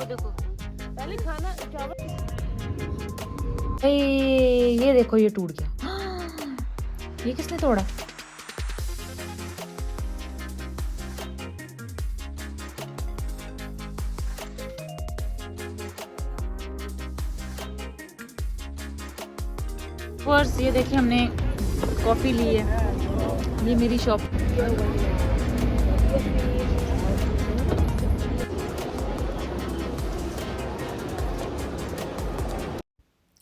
देखो पहले खाना चावल। ये देखो ये टूट गया। ये किसने तोड़ा? वर्स ये देखिए हमने कॉफ़ी ली है। ये मेरी शॉप।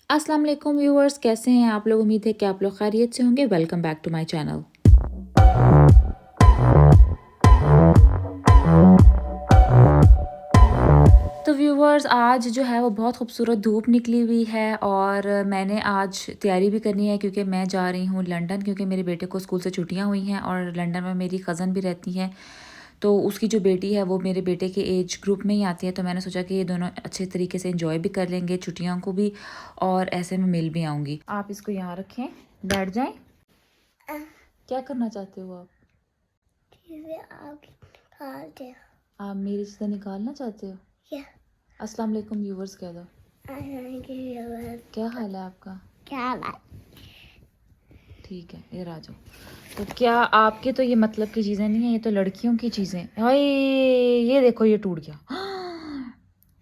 अस्सलाम वालेकुम व्यूअर्स, कैसे हैं आप लोग? उम्मीद है कि आप लोग खैरियत से होंगे। Welcome back to my channel. तो व्यूअर्स आज जो है वो बहुत खूबसूरत धूप निकली हुई है और मैंने आज तैयारी भी करनी है क्योंकि मैं जा रही हूँ लंदन, क्योंकि मेरे बेटे को स्कूल से छुट्टियाँ हुई हैं और लंदन में मेरी कज़न भी रहती है। तो उसकी जो बेटी है वो मेरे बेटे के एज ग्रुप में ही आती है, तो मैंने सोचा कि ये दोनों अच्छे तरीके से एंजॉय भी कर लेंगे छुट्टियों को भी और ऐसे में मिल भी आऊँगी। आप इसको यहाँ रखें, बैठ जाएं। क्या करना चाहते हो आप? आप मेरी चीज़ें निकालना चाहते हो? अस्सलाम वालेकुम व्यूवर्स कह दो। क्या हाल है आपका? ठीक है, इधर आ जाओ। तो क्या आपके तो ये मतलब की चीज़ें नहीं है, ये तो लड़कियों की चीज़ें। हाय ये देखो ये टूट गया।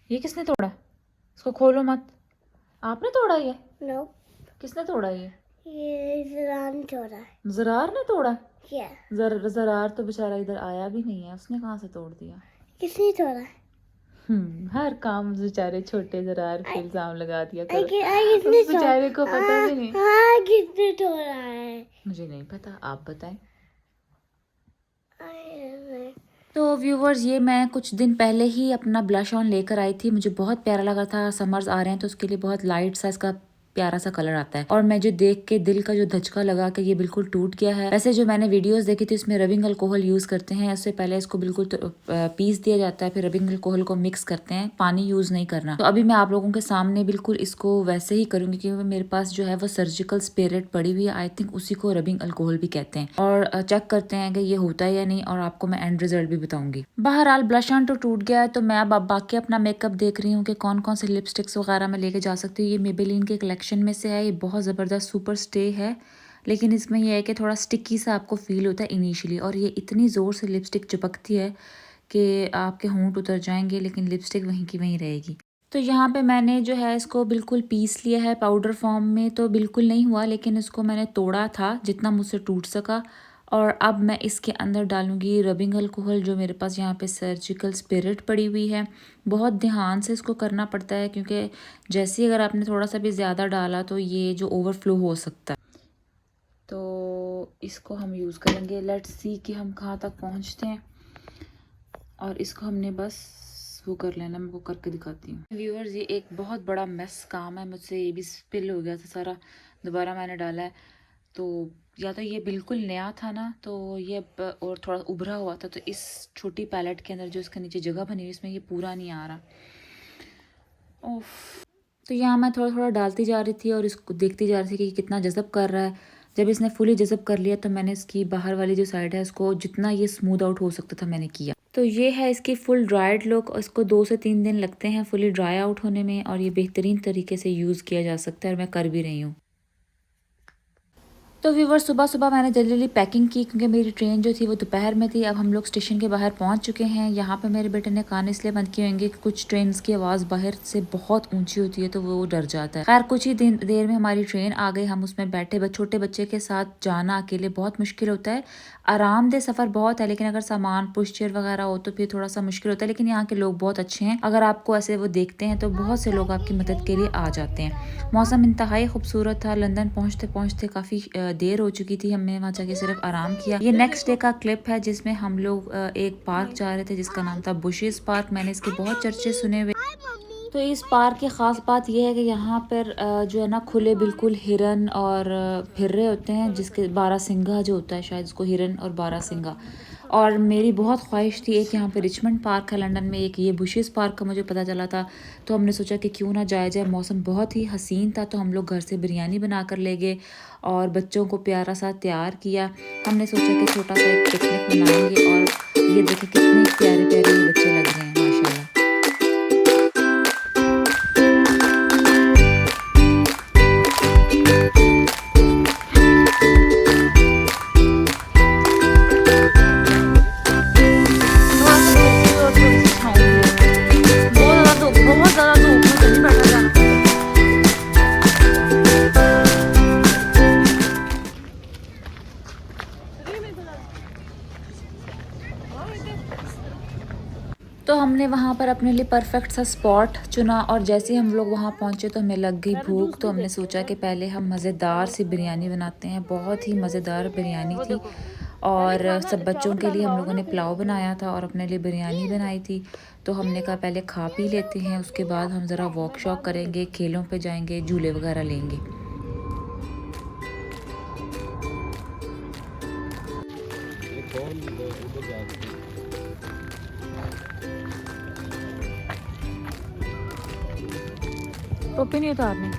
ये किसने तोड़ा? इसको खोलो मत। आपने तोड़ा ये? नो, किसने तोड़ा ये? जरार ने तोड़ा है। जरार ने तोड़ा? Yeah. जरार तो बेचारा इधर आया भी नहीं है, उसने कहाँ से तोड़ दिया? किसने तोड़ा है? हर काम बेचारे छोटे जरार पे इल्जाम लगा दिया करो। किसने उस बेचारे को पता भी नहीं। किसने तोड़ा है? मुझे नहीं पता, आप बताएं। I तो व्यूवर्स ये मैं कुछ दिन पहले ही अपना ब्लश ऑन लेकर आई थी, मुझे बहुत प्यारा लगा था। समर्स आ रहे हैं तो उसके लिए बहुत लाइट सा इसका प्यारा सा कलर आता है और मैं जो देख के दिल का जो धचका लगा कि ये बिल्कुल टूट गया है। वैसे जो मैंने वीडियोस देखी थी उसमें रबिंग अल्कोहल यूज करते हैं, इससे पहले इसको बिल्कुल पीस दिया जाता है, फिर रबिंग अल्कोहल को मिक्स करते हैं, पानी यूज नहीं करना। तो अभी मैं आप लोगों के सामने बिल्कुल इसको वैसे ही करूंगी क्योंकि मेरे पास जो है वो सर्जिकल स्पिरिट पड़ी हुई है, आई थिंक उसी को रबिंग अल्कोहल भी कहते हैं। और चेक करते हैं कि ये होता है या नहीं और आपको मैं एंड रिजल्ट भी बताऊंगी। बहरहाल ब्लश ऑन तो टूट गया है, तो मैं अब बाकी अपना मेकअप देख रही हूँ कि कौन कौन से लिपस्टिक्स वगैरह मैं लेके जा सकती हूँ। ये मेबेलिन के कलेक्शन में से है, ये बहुत ज़बरदस्त सुपर स्टे है, लेकिन इसमें यह है कि थोड़ा स्टिकी सा आपको फील होता है इनिशियली, और ये इतनी ज़ोर से लिपस्टिक चिपकती है कि आपके होंठ उतर जाएंगे लेकिन लिपस्टिक वहीं की वहीं रहेगी। तो यहाँ पे मैंने जो है इसको बिल्कुल पीस लिया है पाउडर फॉर्म में, तो बिल्कुल नहीं हुआ लेकिन इसको मैंने तोड़ा था जितना मुझसे टूट सका। और अब मैं इसके अंदर डालूंगी रबिंग अल्कोहल, जो मेरे पास यहाँ पे सर्जिकल स्पिरिट पड़ी हुई है। बहुत ध्यान से इसको करना पड़ता है क्योंकि जैसे ही अगर आपने थोड़ा सा भी ज़्यादा डाला तो ये जो ओवरफ्लो हो सकता है। तो इसको हम यूज़ करेंगे, लेट्स सी कि हम कहाँ तक पहुँचते हैं। और इसको हमने बस वो कर लेना, मैं वो करके दिखाती हूँ। व्यूअर्स ये एक बहुत बड़ा मेस काम है मुझसे, ये भी स्पिल हो गया था सारा, दोबारा मैंने डाला है। तो या तो ये बिल्कुल नया था ना, तो ये और थोड़ा उभरा हुआ था, तो इस छोटी पैलेट के अंदर जो इसके नीचे जगह बनी हुई इसमें ये पूरा नहीं आ रहा। ओफ। तो यहाँ मैं थोड़ा थोड़ा डालती जा रही थी और इसको देखती जा रही थी कि ये कितना जज़ब कर रहा है। जब इसने फुली जज़ब कर लिया तो मैंने इसकी बाहर वाली जो साइड है इसको जितना ये स्मूथ आउट हो सकता था मैंने किया। तो ये है इसकी फुल ड्राइड लुक। इसको 2 से 3 दिन लगते हैं फुली ड्राई आउट होने में और ये बेहतरीन तरीके से यूज़ किया जा सकता है और मैं कर भी रही हूँ। तो व्यूवर सुबह सुबह मैंने जल्दी पैकिंग की क्योंकि मेरी ट्रेन जो थी वो दोपहर में थी। अब हम लोग स्टेशन के बाहर पहुंच चुके हैं। यहाँ पे मेरे बेटे ने कान इसलिए बंद किए होंगे कि कुछ ट्रेन की आवाज़ बाहर से बहुत ऊंची होती है तो वो डर जाता है। खैर कुछ ही देर में हमारी ट्रेन आ गई, हम उसमें बैठे। छोटे बच्चे के साथ जाना अकेले बहुत मुश्किल होता है। आरामदेह सफ़र बहुत है लेकिन अगर सामान पुशचेयर वगैरह हो तो फिर थोड़ा सा मुश्किल होता है, लेकिन यहाँ के लोग बहुत अच्छे हैं। अगर आपको ऐसे वो देखते हैं तो बहुत से लोग आपकी मदद के लिए आ जाते हैं। मौसम इंतहाई खूबसूरत था। लंदन पहुँचते पहुँचते काफ़ी देर हो चुकी थी, हमने वहाँ जाके सिर्फ आराम किया। ये नेक्स्ट डे का क्लिप है जिसमें हम लोग एक पार्क जा रहे थे जिसका नाम था बुशेस पार्क। मैंने इसके बहुत चर्चे सुने हुए। तो इस पार्क की ख़ास बात यह है कि यहाँ पर जो है ना खुले बिल्कुल हिरन और फिर रहे होते हैं, जिसके बारहसिंगा जो होता है, शायद इसको हिरन और बारहसिंगा। और मेरी बहुत ख्वाहिश थी एक यहाँ पे रिचमंड पार्क है लंदन में, एक ये बुशेस पार्क का मुझे पता चला था, तो हमने सोचा कि क्यों ना जाया जाए। मौसम बहुत ही हसीन था तो हम लोग घर से बिरयानी बना कर ले गए और बच्चों को प्यारा सा तैयार किया। हमने सोचा कि छोटा सा एक पिकनिक मनाएंगे और ये देखें कितने प्यारे प्यारे ये बच्चे लग रहे हैं माशाल्लाह। तो हमने वहाँ पर अपने लिए परफेक्ट सा स्पॉट चुना और जैसे ही हम लोग वहाँ पहुँचे तो हमें लग गई भूख। तो हमने सोचा कि पहले हम मज़ेदार सी बिरयानी बनाते हैं। बहुत ही मज़ेदार बिरयानी थी और सब बच्चों के लिए हम लोगों ने पुलाव बनाया था और अपने लिए बिरयानी बनाई थी। तो हमने कहा पहले खा पी लेते हैं, उसके बाद हम ज़रा वॉक शॉक करेंगे, खेलों पे जाएंगे, झूले वगैरह लेंगे। टोपी नहीं उतारनी।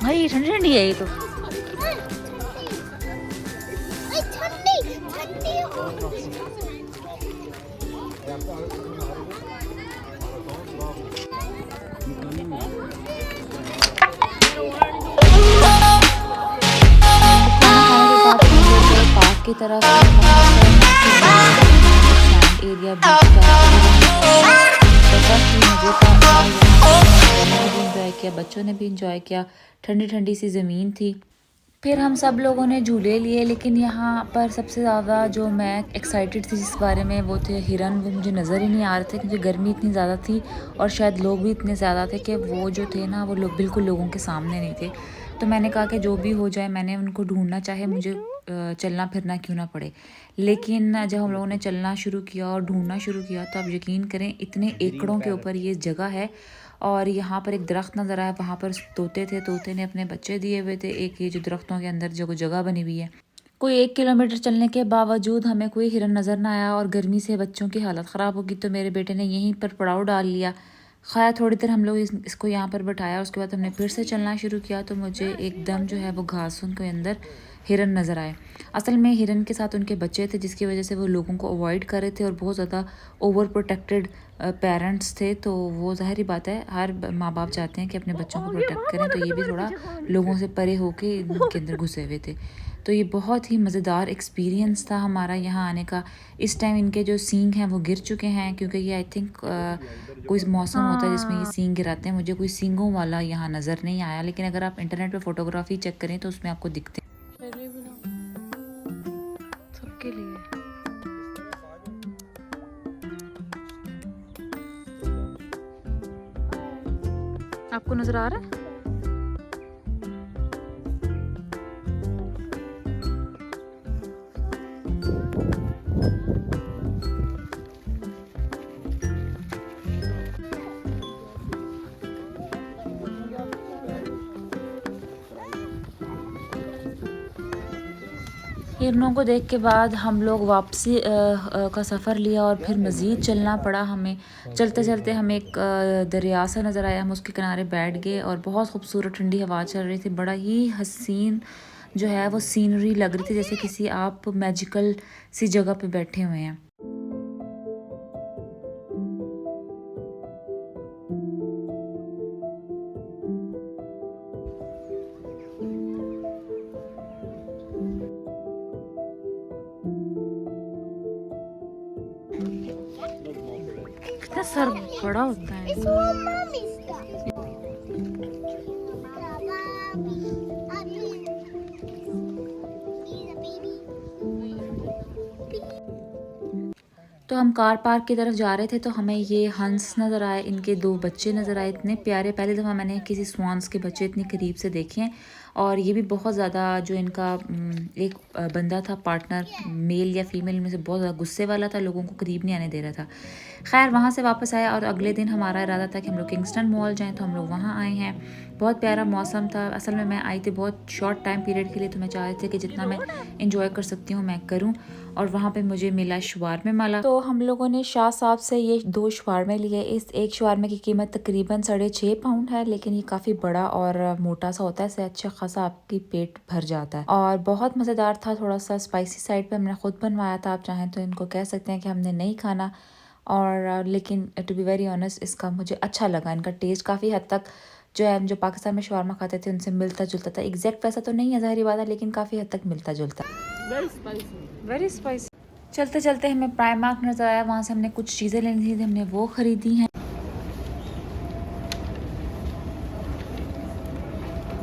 भाई ठंडी ठंडी है ये तो। पार्क की तरफ एरिया एंजॉय किया, बच्चों ने भी एंजॉय किया। ठंडी ठंडी सी ज़मीन थी। फिर हम सब लोगों ने झूले लिए, लेकिन यहाँ पर सबसे ज़्यादा जो मैं एक्साइटेड थी जिस बारे में वो थे हिरन। वो मुझे नज़र ही नहीं आ रहे थे क्योंकि गर्मी इतनी ज़्यादा थी और शायद लोग भी इतने ज़्यादा थे कि वो जो थे ना वो लोग बिल्कुल लोगों के सामने नहीं थे। तो मैंने कहा कि जो भी हो जाए मैंने उनको ढूंढना, चाहे मुझे चलना फिरना क्यों ना पड़े। लेकिन जब हम लोगों ने चलना शुरू किया और ढूंढना शुरू किया तो आप यकीन करें इतने एकड़ों के ऊपर ये जगह है और यहाँ पर एक दरख्त नज़र आया, वहाँ पर तोते थे, तोते ने अपने बच्चे दिए हुए थे एक ये जो दरख्तों के अंदर जो जगह बनी हुई है। कोई 1 किलोमीटर चलने के बावजूद हमें कोई हिरन नज़र ना आया और गर्मी से बच्चों की हालत ख़राब होगी तो मेरे बेटे ने यहीं पर पड़ाव डाल लिया। खैर थोड़ी देर हम लोग इसको यहाँ पर बैठाया, उसके बाद हमने फिर से चलना शुरू किया तो मुझे एकदम जो है वो घासों के अंदर हिरन नज़र आए। असल में हिरन के साथ उनके बच्चे थे जिसकी वजह से वो लोगों को अवॉइड कर रहे थे और बहुत ज़्यादा ओवर प्रोटेक्टेड पेरेंट्स थे। तो वो ज़ाहिर ही बात है हर माँ बाप चाहते हैं कि अपने बच्चों को प्रोटेक्ट करें, तो ये भी थोड़ा लोगों से परे होके इनके अंदर घुसे हुए थे। तो ये बहुत ही मज़ेदार एक्सपीरियंस था हमारा यहाँ आने का। इस टाइम इनके जो सींग हैं वो गिर चुके हैं क्योंकि ये आई थिंक कोई मौसम होता है जिसमें ये सींग गिराते हैं। मुझे कोई सींगों वाला यहाँ नज़र नहीं आया, लेकिन अगर आप इंटरनेट पे फ़ोटोग्राफी चेक करें तो उसमें आपको दिखते हैं। सबके लिए आपको नज़र आ रहा है? हिरनों को देख के बाद हम लोग वापसी का सफ़र लिया और फिर मज़ीद चलना पड़ा हमें। चलते चलते हमें एक दरिया सा नज़र आया, हम उसके किनारे बैठ गए और बहुत खूबसूरत ठंडी हवा चल रही थी। बड़ा ही हसीन जो है वो सीनरी लग रही थी, जैसे किसी आप मैजिकल सी जगह पे बैठे हुए हैं। इतना सर बड़ा होता है। तो हम कार पार्क की तरफ जा रहे थे तो हमें ये हंस नज़र आए, इनके 2 बच्चे नज़र आए, इतने प्यारे। पहली दफ़ा मैंने किसी स्वान्स के बच्चे इतनी करीब से देखे हैं और ये भी बहुत ज़्यादा जो इनका एक बंदा था पार्टनर मेल या फीमेल में से बहुत ज़्यादा गुस्से वाला था, लोगों को करीब नहीं आने दे रहा था। खैर वहाँ से वापस आया और अगले दिन हमारा इरादा था कि हम लोग किंगस्टन मॉल जाएँ, तो हम लोग वहाँ आए हैं। बहुत प्यारा मौसम था। असल में मैं आई थी बहुत शॉर्ट टाइम पीरियड के लिए, तो मैं चाह रही थी कि जितना मैं इंजॉय कर सकती हूँ मैं करूँ। और वहाँ पे मुझे मिला शवारमे वाला, तो हम लोगों ने शाह साहब से ये 2 शवारमे लिए। इस एक शवारमे की कीमत तकरीबन 6.5 पाउंड है, लेकिन ये काफ़ी बड़ा और मोटा सा होता है, इससे अच्छा खासा आपकी पेट भर जाता है और बहुत मज़ेदार था। थोड़ा सा स्पाइसी साइड पे हमने ख़ुद बनवाया था, आप चाहें तो इनको कह सकते हैं कि हमने नहीं खाना। और लेकिन टू बी वेरी ऑनेस्ट इसका मुझे अच्छा लगा, इनका टेस्ट काफ़ी हद तक जो है जो पाकिस्तान में शवारमा खाते थे उनसे मिलता जुलता था। एग्जैक्ट वैसा तो नहीं है ज़ाहिर बात है, लेकिन काफ़ी हद तक मिलता जुलता। Very spicy. चलते चलते हमें प्राइमार्क नज़र आया, वहाँ से हमने कुछ चीज़ें लेनी थी, हमने वो ख़रीदी हैं।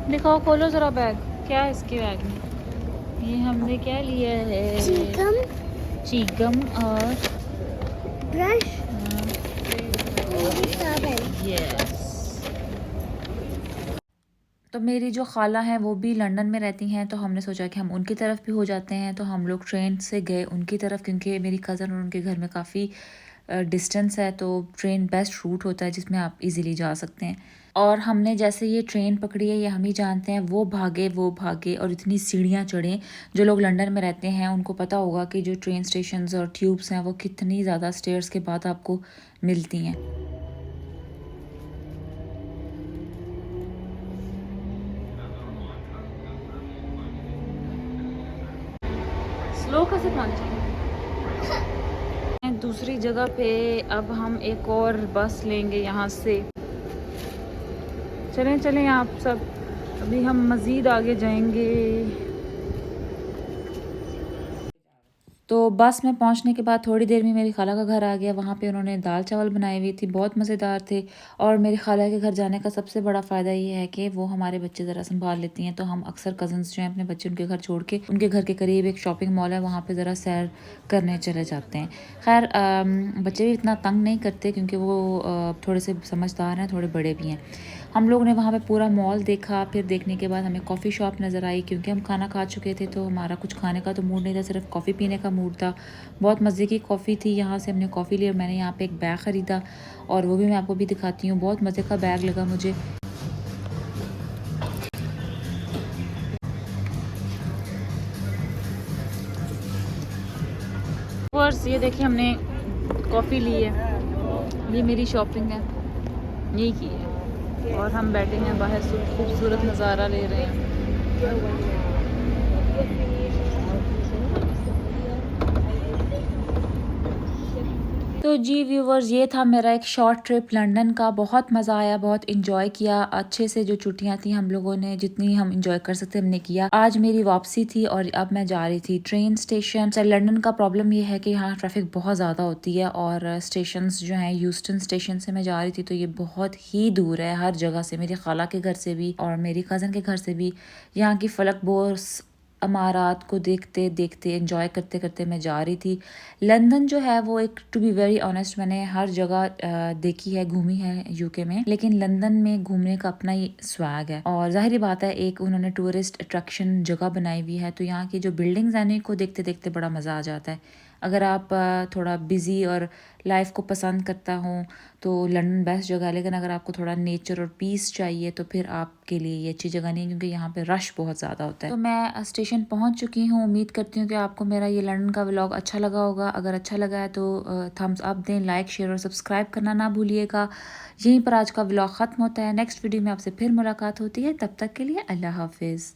दिखाओ, खोलो ज़रा बैग, क्या है इसके बैग में। ये हमने क्या लिया है, चीगम और ब्रश साबुन। यस। तो मेरी जो खाला हैं वो भी लंदन में रहती हैं, तो हमने सोचा कि हम उनकी तरफ भी हो जाते हैं। तो हम लोग ट्रेन से गए उनकी तरफ, क्योंकि मेरी कज़न और उनके घर में काफ़ी डिस्टेंस है, तो ट्रेन बेस्ट रूट होता है जिसमें आप इजीली जा सकते हैं। और हमने जैसे ये ट्रेन पकड़ी है, ये हम ही जानते हैं, वो भागे और इतनी सीढ़ियाँ चढ़े। जो लोग लंदन में रहते हैं उनको पता होगा कि जो ट्रेन स्टेशंस और ट्यूब्स हैं वो कितनी ज़्यादा स्टेयर्स के बाद आपको मिलती हैं। स्लो कैसे पहुँचे दूसरी जगह पे। अब हम एक और बस लेंगे यहाँ से। चलें आप सब, अभी हम मज़ीद आगे जाएंगे। तो बस में पहुंचने के बाद थोड़ी देर में मेरी खाला का घर आ गया। वहाँ पे उन्होंने दाल चावल बनाई हुई थी, बहुत मज़ेदार थे। और मेरी खाला के घर जाने का सबसे बड़ा फ़ायदा ये है कि वो हमारे बच्चे ज़रा संभाल लेती हैं। तो हम अक्सर कज़न्स जो हैं अपने बच्चे उनके घर छोड़ के, उनके घर के करीब एक शॉपिंग मॉल है, वहाँ पर ज़रा सैर करने चले जाते हैं। खैर बच्चे भी इतना तंग नहीं करते, क्योंकि वो थोड़े से समझदार हैं, थोड़े बड़े भी हैं। हम लोग ने वहाँ पे पूरा मॉल देखा। फिर देखने के बाद हमें कॉफ़ी शॉप नज़र आई, क्योंकि हम खाना खा चुके थे, तो हमारा कुछ खाने का तो मूड नहीं था, सिर्फ कॉफ़ी पीने का मूड था। बहुत मज़े की कॉफ़ी थी। यहाँ से हमने कॉफ़ी ली और मैंने यहाँ पे एक बैग ख़रीदा, और वो भी मैं आपको भी दिखाती हूँ। बहुत मज़े का बैग लगा मुझे। वर्स ये देखिए, हमने कॉफ़ी ली है, ये मेरी शॉपिंग है, यही की है। और हम बैठे हैं बाहर, खूबसूरत नज़ारा ले रहे हैं। तो जी व्यूवर्स, ये था मेरा एक शॉर्ट ट्रिप लंदन का। बहुत मज़ा आया, बहुत इंजॉय किया अच्छे से। जो छुट्टियां थी हम लोगों ने जितनी हम इंजॉय कर सकते हमने किया। आज मेरी वापसी थी और अब मैं जा रही थी ट्रेन स्टेशन। लंदन का प्रॉब्लम ये है कि यहाँ ट्रैफिक बहुत ज़्यादा होती है, और स्टेशंस जो हैं, ह्यूस्टन स्टेशन से मैं जा रही थी, तो ये बहुत ही दूर है हर जगह से, मेरी खाला के घर से भी और मेरी कज़न के घर से भी। यहाँ की फलक बोर्स अमारात को देखते देखते एंजॉय करते करते मैं जा रही थी। लंदन जो है वो एक, टू बी वेरी ऑनेस्ट, मैंने हर जगह देखी है, घूमी है यूके में, लेकिन लंदन में घूमने का अपना ही स्वैग है। और जाहिर बात है, एक उन्होंने टूरिस्ट अट्रैक्शन जगह बनाई हुई है, तो यहाँ की जो बिल्डिंग्स हैं को देखते देखते बड़ा मज़ा आ जाता है। अगर आप थोड़ा बिज़ी और लाइफ को पसंद करता हूँ तो लंदन बेस्ट जगह है, लेकिन अगर आपको थोड़ा नेचर और पीस चाहिए तो फिर आपके लिए ये अच्छी जगह नहीं है, क्योंकि यहाँ पे रश बहुत ज़्यादा होता है। तो मैं स्टेशन पहुँच चुकी हूँ। उम्मीद करती हूँ कि आपको मेरा ये लंदन का व्लॉग अच्छा लगा होगा। अगर अच्छा लगा है तो थम्स अप दें, लाइक शेयर और सब्सक्राइब करना ना भूलिएगा। यहीं पर आज का व्लॉग ख़त्म होता है। नेक्स्ट वीडियो में आपसे फिर मुलाकात होती है, तब तक के लिए अल्लाह हाफिज़।